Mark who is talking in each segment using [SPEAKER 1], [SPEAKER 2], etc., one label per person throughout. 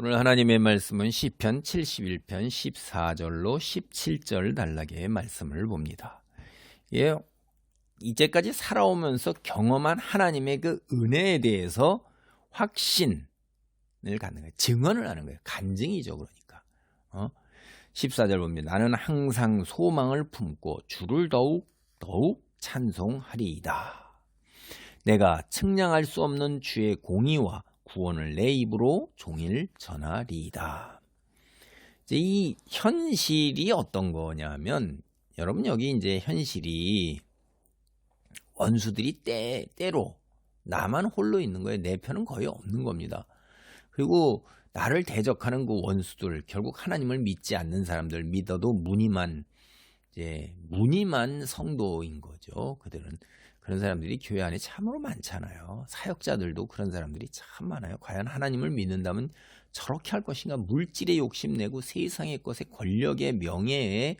[SPEAKER 1] 오늘 하나님의 말씀은 시편 71편 14절로 17절 단락의 말씀을 봅니다. 예, 이제까지 살아오면서 경험한 하나님의 그 은혜에 대해서 확신을 갖는 거예요. 증언을 하는 거예요. 간증이죠. 그러니까 14절 봅니다. 나는 항상 소망을 품고 주를 더욱 찬송하리이다. 내가 측량할 수 없는 주의 공의와 구원을 내 입으로 종일 전하리이다. 이제 이 현실이 어떤 거냐면, 여러분 여기 이제 현실이 원수들이 때로 나만 홀로 있는 거예요. 내 편은 거의 없는 겁니다. 그리고 나를 대적하는 그 원수들, 결국 하나님을 믿지 않는 사람들, 믿어도 무늬만 성도인 거죠. 그들은. 그런 사람들이 교회 안에 참으로 많잖아요. 사역자들도 그런 사람들이 참 많아요. 과연 하나님을 믿는다면 저렇게 할 것인가? 물질에 욕심내고 세상의 것에, 권력에, 명예에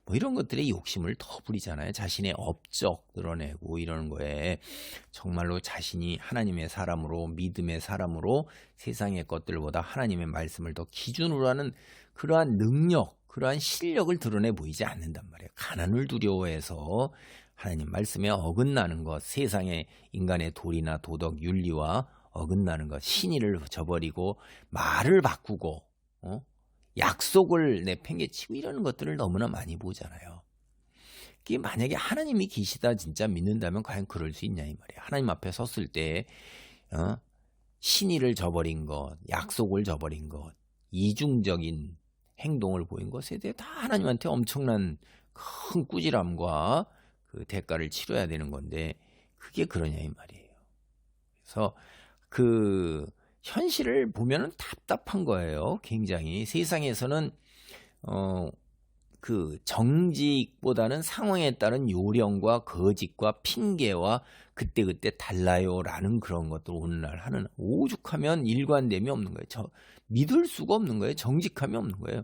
[SPEAKER 1] 뭐 이런 것들에 욕심을 더 부리잖아요. 자신의 업적 드러내고 이러는 거에 정말로 자신이 하나님의 사람으로, 믿음의 사람으로 세상의 것들보다 하나님의 말씀을 더 기준으로 하는 그러한 능력, 그러한 실력을 드러내 보이지 않는단 말이에요. 가난을 두려워해서 하나님 말씀에 어긋나는 것, 세상의 인간의 도리나 도덕, 윤리와 어긋나는 것, 신의를 저버리고 말을 바꾸고 약속을 내팽개치고 이러는 것들을 너무나 많이 보잖아요. 이게 만약에 하나님이 계시다 진짜 믿는다면 과연 그럴 수 있냐 이 말이에요. 하나님 앞에 섰을 때 신의를 저버린 것, 약속을 저버린 것, 이중적인 행동을 보인 것에 대해 다 하나님한테 엄청난 큰 꾸지람과 그 대가를 치러야 되는 건데 그게 그러냐 이 말이에요. 그래서 그 현실을 보면은 답답한 거예요. 굉장히 세상에서는 그 정직보다는 상황에 따른 요령과 거짓과 핑계와 그때그때 달라요라는 그런 것들 오늘날 하는 오죽하면 일관됨이 없는 거예요. 믿을 수가 없는 거예요. 정직함이 없는 거예요.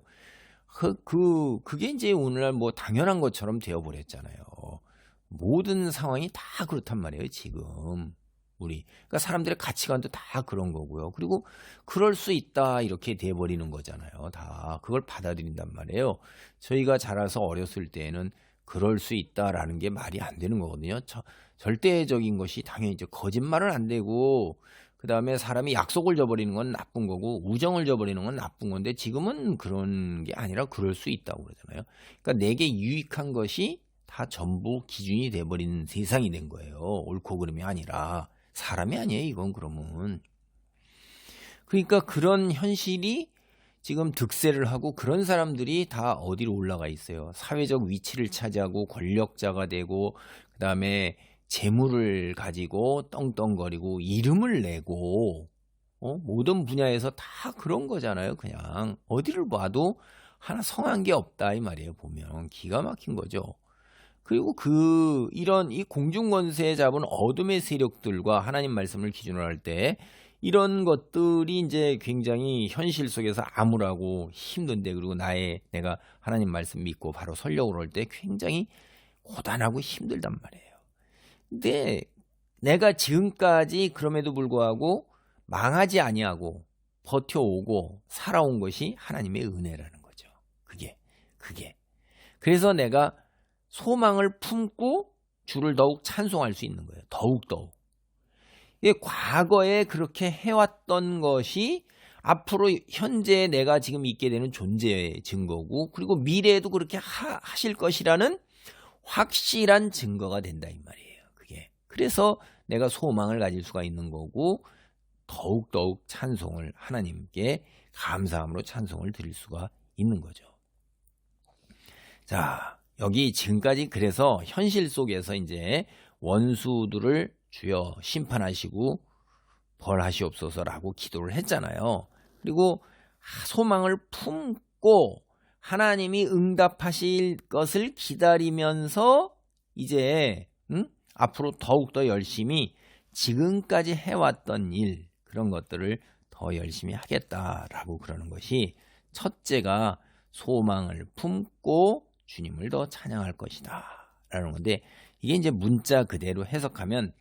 [SPEAKER 1] 그게 이제 오늘날 뭐 당연한 것처럼 되어버렸잖아요. 모든 상황이 다 그렇단 말이에요, 지금. 그러니까 사람들의 가치관도 다 그런 거고요. 그리고 그럴 수 있다 이렇게 돼버리는 거잖아요. 다 그걸 받아들인단 말이에요. 저희가 자라서 어렸을 때에는 그럴 수 있다라는 게 말이 안 되는 거거든요. 절대적인 것이 당연히 이제 거짓말은 안 되고, 그 다음에 사람이 약속을 저버리는 건 나쁜 거고 우정을 저버리는 건 나쁜 건데, 지금은 그런 게 아니라 그럴 수 있다고 그러잖아요. 그러니까 내게 유익한 것이 다 전부 기준이 돼버리는 세상이 된 거예요. 옳고 그름이 아니라. 사람이 아니에요, 이건 그러면. 그러니까 그런 현실이 지금 득세를 하고, 그런 사람들이 다 어디로 올라가 있어요. 사회적 위치를 차지하고 권력자가 되고, 그 다음에 재물을 가지고 떵떵거리고 이름을 내고 모든 분야에서 다 그런 거잖아요. 그냥 어디를 봐도 하나 성한 게 없다 이 말이에요. 보면 기가 막힌 거죠. 그리고 이런 이 공중권세에 잡은 어둠의 세력들과 하나님 말씀을 기준으로 할 때 이런 것들이 이제 굉장히 현실 속에서 암울하고 힘든데, 그리고 내가 하나님 말씀 믿고 바로 서려고 그럴 때 굉장히 고단하고 힘들단 말이에요. 근데 내가 지금까지 그럼에도 불구하고 망하지 아니하고 버텨오고 살아온 것이 하나님의 은혜라는 거죠. 그게. 그래서 내가 소망을 품고 주를 더욱 찬송할 수 있는 거예요. 더욱. 과거에 그렇게 해왔던 것이 앞으로 현재 내가 지금 있게 되는 존재의 증거고, 그리고 미래에도 그렇게 하실 것이라는 확실한 증거가 된다 이 말이에요. 그게. 그래서 내가 소망을 가질 수가 있는 거고, 더욱 찬송을, 하나님께 감사함으로 찬송을 드릴 수가 있는 거죠. 자, 여기 지금까지 그래서 현실 속에서 이제 원수들을 주여 심판하시고 벌하시옵소서라고 기도를 했잖아요. 그리고 소망을 품고 하나님이 응답하실 것을 기다리면서 이제 앞으로 더욱더 열심히 지금까지 해왔던 일, 그런 것들을 더 열심히 하겠다라고 그러는 것이, 첫째가 소망을 품고 주님을 더 찬양할 것이다 라는 건데, 이게 이제 문자 그대로 해석하면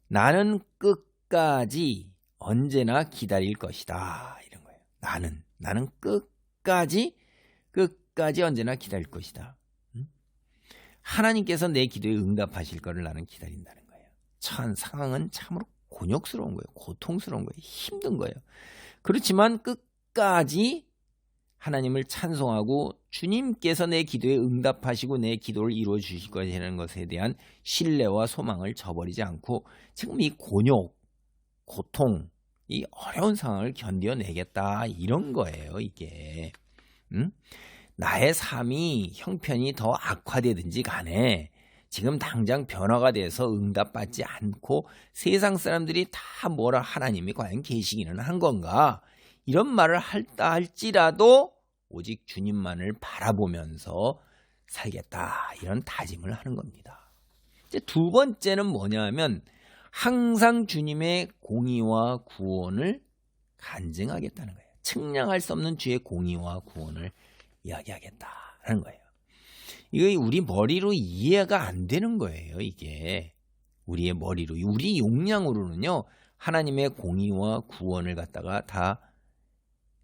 [SPEAKER 1] 나는 끝까지 언제나 기다릴 것이다 이런 거예요. 나는 끝까지 언제나 기다릴 것이다. 하나님께서 내 기도에 응답하실 거를 나는 기다린다는 거예요. 처한 상황은 참으로 곤욕스러운 거예요. 고통스러운 거예요. 힘든 거예요. 그렇지만 끝까지 하나님을 찬송하고 주님께서 내 기도에 응답하시고 내 기도를 이루어 주실 것이라는 것에 대한 신뢰와 소망을 저버리지 않고 지금 이 곤욕, 고통, 이 어려운 상황을 견뎌내겠다 이런 거예요. 이게 나의 삶이 형편이 더 악화되든지 간에 지금 당장 변화가 돼서 응답받지 않고 세상 사람들이 다 뭐라 하나님이 과연 계시기는 한 건가 이런 말을 할다 할지라도 오직 주님만을 바라보면서 살겠다 이런 다짐을 하는 겁니다. 이제 두 번째는 뭐냐 하면 항상 주님의 공의와 구원을 간증하겠다는 거예요. 측량할 수 없는 주의 공의와 구원을 이야기하겠다는 거예요. 이거 우리 머리로 이해가 안 되는 거예요. 이게 우리의 머리로 우리 용량으로는요 하나님의 공의와 구원을 갖다가 다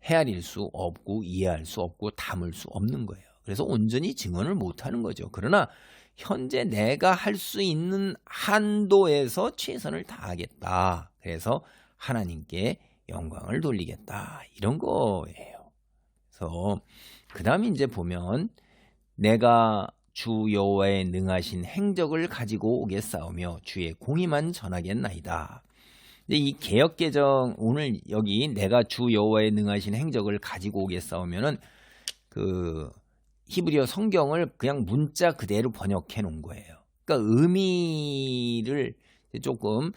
[SPEAKER 1] 헤아릴 수 없고 이해할 수 없고 담을 수 없는 거예요. 그래서 온전히 증언을 못하는 거죠. 그러나 현재 내가 할 수 있는 한도에서 최선을 다하겠다. 그래서 하나님께 영광을 돌리겠다. 이런 거예요. 그래서 그 다음에 이제 보면 내가 주 여호와의 능하신 행적을 가지고 오겠사오며 주의 공의만 전하겠나이다. 이 개역개정 오늘 여기 내가 주 여호와의 능하신 행적을 가지고 오겠사오면은 그 히브리어 성경을 그냥 문자 그대로 번역해 놓은 거예요. 그러니까 의미를 조금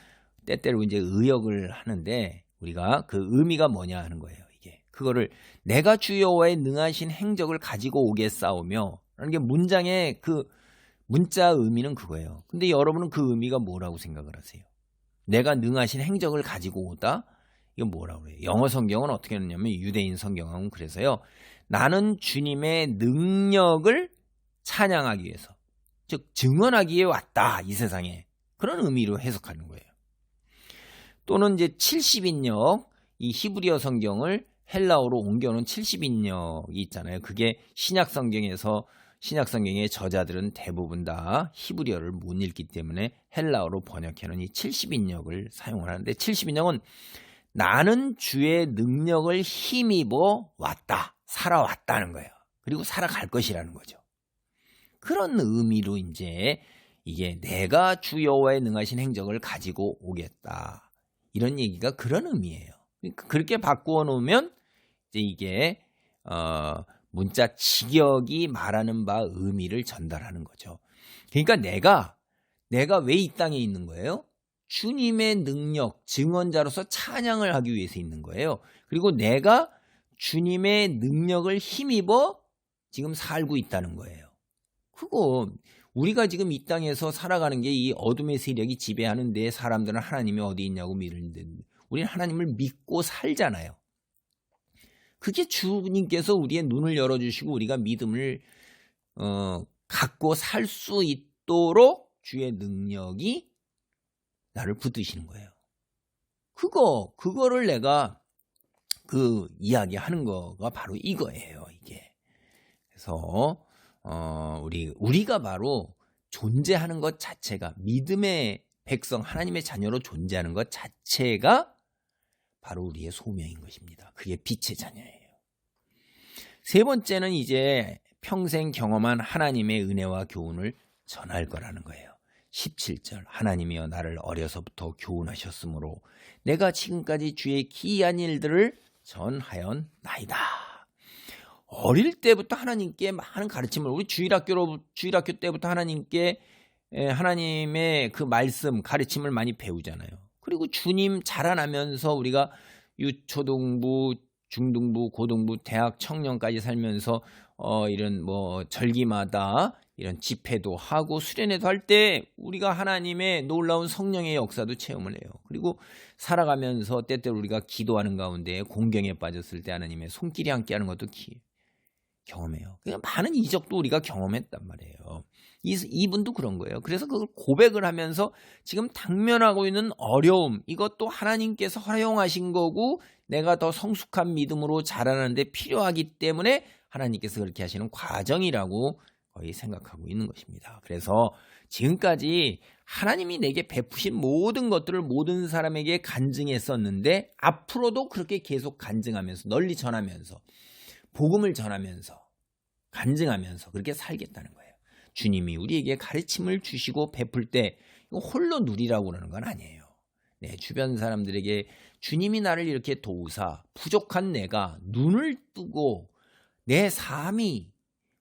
[SPEAKER 1] 때때로 이제 의역을 하는데 우리가 그 의미가 뭐냐 하는 거예요. 이게 그거를 내가 주 여호와의 능하신 행적을 가지고 오겠사오며 라는 게 문장의 그 문자 의미는 그거예요. 근데 여러분은 그 의미가 뭐라고 생각을 하세요? 내가 능하신 행적을 가지고 오다? 이건 뭐라고 그래요? 영어 성경은 어떻게 하느냐면 유대인 성경은 그래서요. 나는 주님의 능력을 찬양하기 위해서 즉 증언하기 위해 왔다 이 세상에 그런 의미로 해석하는 거예요. 또는 이제 70인역 이 히브리어 성경을 헬라어로 옮겨놓은 70인역이 있잖아요. 그게 신약 성경의 저자들은 대부분 다 히브리어를 못 읽기 때문에 헬라어로 번역해놓은 이 70인역을 사용을 하는데 70인역은 나는 주의 능력을 힘입어 왔다. 살아왔다는 거예요. 그리고 살아갈 것이라는 거죠. 그런 의미로 이제 이게 내가 주 여호와의 능하신 행적을 가지고 오겠다. 이런 얘기가 그런 의미예요. 그렇게 바꾸어 놓으면 이제 이게 문자 직역이 말하는 바 의미를 전달하는 거죠. 그러니까 내가 왜 이 땅에 있는 거예요? 주님의 능력, 증언자로서 찬양을 하기 위해서 있는 거예요. 그리고 내가 주님의 능력을 힘입어 지금 살고 있다는 거예요. 그거 우리가 지금 이 땅에서 살아가는 게 이 어둠의 세력이 지배하는데 사람들은 하나님이 어디 있냐고 미루는데 우리는 하나님을 믿고 살잖아요. 그게 주님께서 우리의 눈을 열어주시고 우리가 믿음을 갖고 살 수 있도록 주의 능력이 나를 붙드시는 거예요. 그거를 내가 그 이야기하는 거가 바로 이거예요. 이게 그래서 우리가 바로 존재하는 것 자체가 믿음의 백성 하나님의 자녀로 존재하는 것 자체가 바로 우리의 소명인 것입니다. 그게 빛의 자녀예요. 세 번째는 이제 평생 경험한 하나님의 은혜와 교훈을 전할 거라는 거예요. 17절 하나님이여 나를 어려서부터 교훈하셨으므로 내가 지금까지 주의 기이한 일들을 전하였나이다. 어릴 때부터 하나님께 많은 가르침을 우리 주일학교 때부터 하나님의 그 말씀 가르침을 많이 배우잖아요. 그리고 주님 자라나면서 우리가 유초등부, 중등부, 고등부, 대학, 청년까지 살면서 이런 뭐 절기마다 이런 집회도 하고 수련회도 할 때 우리가 하나님의 놀라운 성령의 역사도 체험을 해요. 그리고 살아가면서 때때로 우리가 기도하는 가운데 공경에 빠졌을 때 하나님의 손길이 함께하는 것도 경험해요. 그러니까 많은 이적도 우리가 경험했단 말이에요. 이분도 그런 거예요. 그래서 그걸 고백을 하면서 지금 당면하고 있는 어려움, 이것도 하나님께서 허용하신 거고 내가 더 성숙한 믿음으로 자라는데 필요하기 때문에 하나님께서 그렇게 하시는 과정이라고 거의 생각하고 있는 것입니다. 그래서 지금까지 하나님이 내게 베푸신 모든 것들을 모든 사람에게 간증했었는데 앞으로도 그렇게 계속 간증하면서 널리 전하면서 복음을 전하면서 간증하면서 그렇게 살겠다는 거예요. 주님이 우리에게 가르침을 주시고 베풀 때 이거 홀로 누리라고 그러는 건 아니에요. 내 주변 사람들에게 주님이 나를 이렇게 도우사 부족한 내가 눈을 뜨고 내 삶이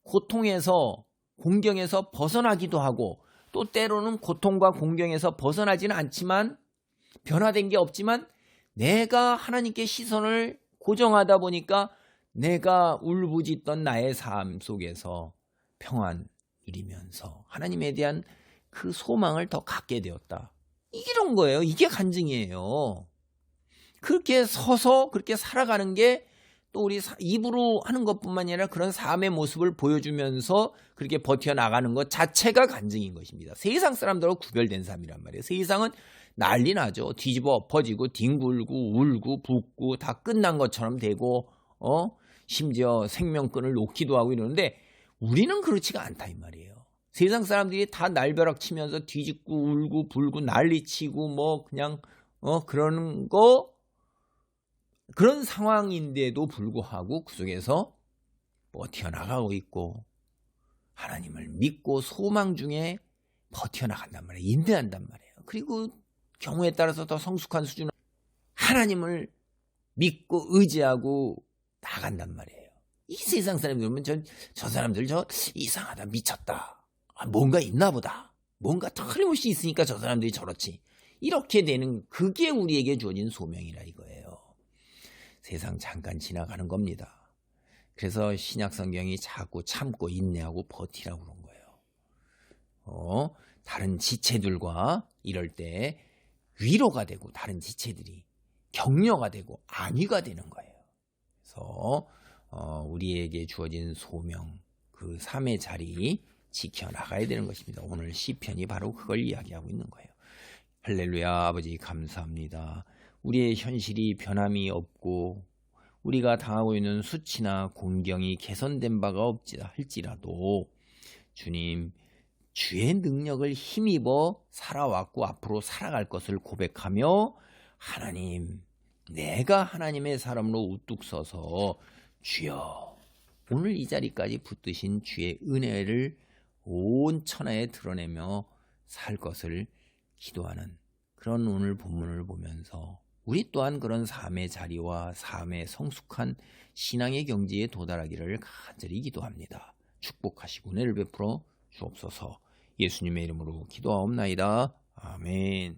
[SPEAKER 1] 고통에서 공경에서 벗어나기도 하고 또 때로는 고통과 공경에서 벗어나지는 않지만 변화된 게 없지만 내가 하나님께 시선을 고정하다 보니까 내가 울부짖던 나의 삶 속에서 평안 누리면서 하나님에 대한 그 소망을 더 갖게 되었다. 이런 거예요. 이게 간증이에요. 그렇게 서서 그렇게 살아가는 게 또 우리 입으로 하는 것뿐만 아니라 그런 삶의 모습을 보여주면서 그렇게 버텨나가는 것 자체가 간증인 것입니다. 세상 사람들하고 구별된 삶이란 말이에요. 세상은 난리 나죠. 뒤집어 엎어지고 뒹굴고 울고 붓고 다 끝난 것처럼 되고 심지어 생명끈을 놓기도 하고 이러는데 우리는 그렇지가 않다 이 말이에요. 세상 사람들이 다 날벼락 치면서 뒤집고 울고 불고 난리치고 뭐 그냥 그러는 거 그런 상황인데도 불구하고 그 속에서 버텨나가고 있고 하나님을 믿고 소망 중에 버텨나간단 말이에요. 인내한단 말이에요. 그리고 경우에 따라서 더 성숙한 수준으로 하나님을 믿고 의지하고 나간단 말이에요. 이 세상 사람들 보면 저 사람들 저 이상하다 미쳤다. 뭔가 있나 보다. 뭔가 틀림없이 있으니까 저 사람들이 저렇지. 이렇게 되는 그게 우리에게 주어진 소명이라 이거예요. 세상 잠깐 지나가는 겁니다. 그래서 신약 성경이 자꾸 참고 인내하고 버티라고 그런 거예요. 다른 지체들과 이럴 때 위로가 되고 다른 지체들이 격려가 되고 안위가 되는 거예요. 그래서 우리에게 주어진 소명 그 삶의 자리 지켜나가야 되는 것입니다. 오늘 시편이 바로 그걸 이야기하고 있는 거예요. 할렐루야. 아버지 감사합니다. 우리의 현실이 변함이 없고 우리가 당하고 있는 수치나 공경이 개선된 바가 없지라 할지라도 주님 주의 능력을 힘입어 살아왔고 앞으로 살아갈 것을 고백하며 하나님 내가 하나님의 사람으로 우뚝 서서 주여 오늘 이 자리까지 붙드신 주의 은혜를 온 천하에 드러내며 살 것을 기도하는 그런 오늘 본문을 보면서 우리 또한 그런 삶의 자리와 삶의 성숙한 신앙의 경지에 도달하기를 간절히 기도합니다. 축복하시고 은혜를 베풀어 주옵소서. 예수님의 이름으로 기도하옵나이다. 아멘.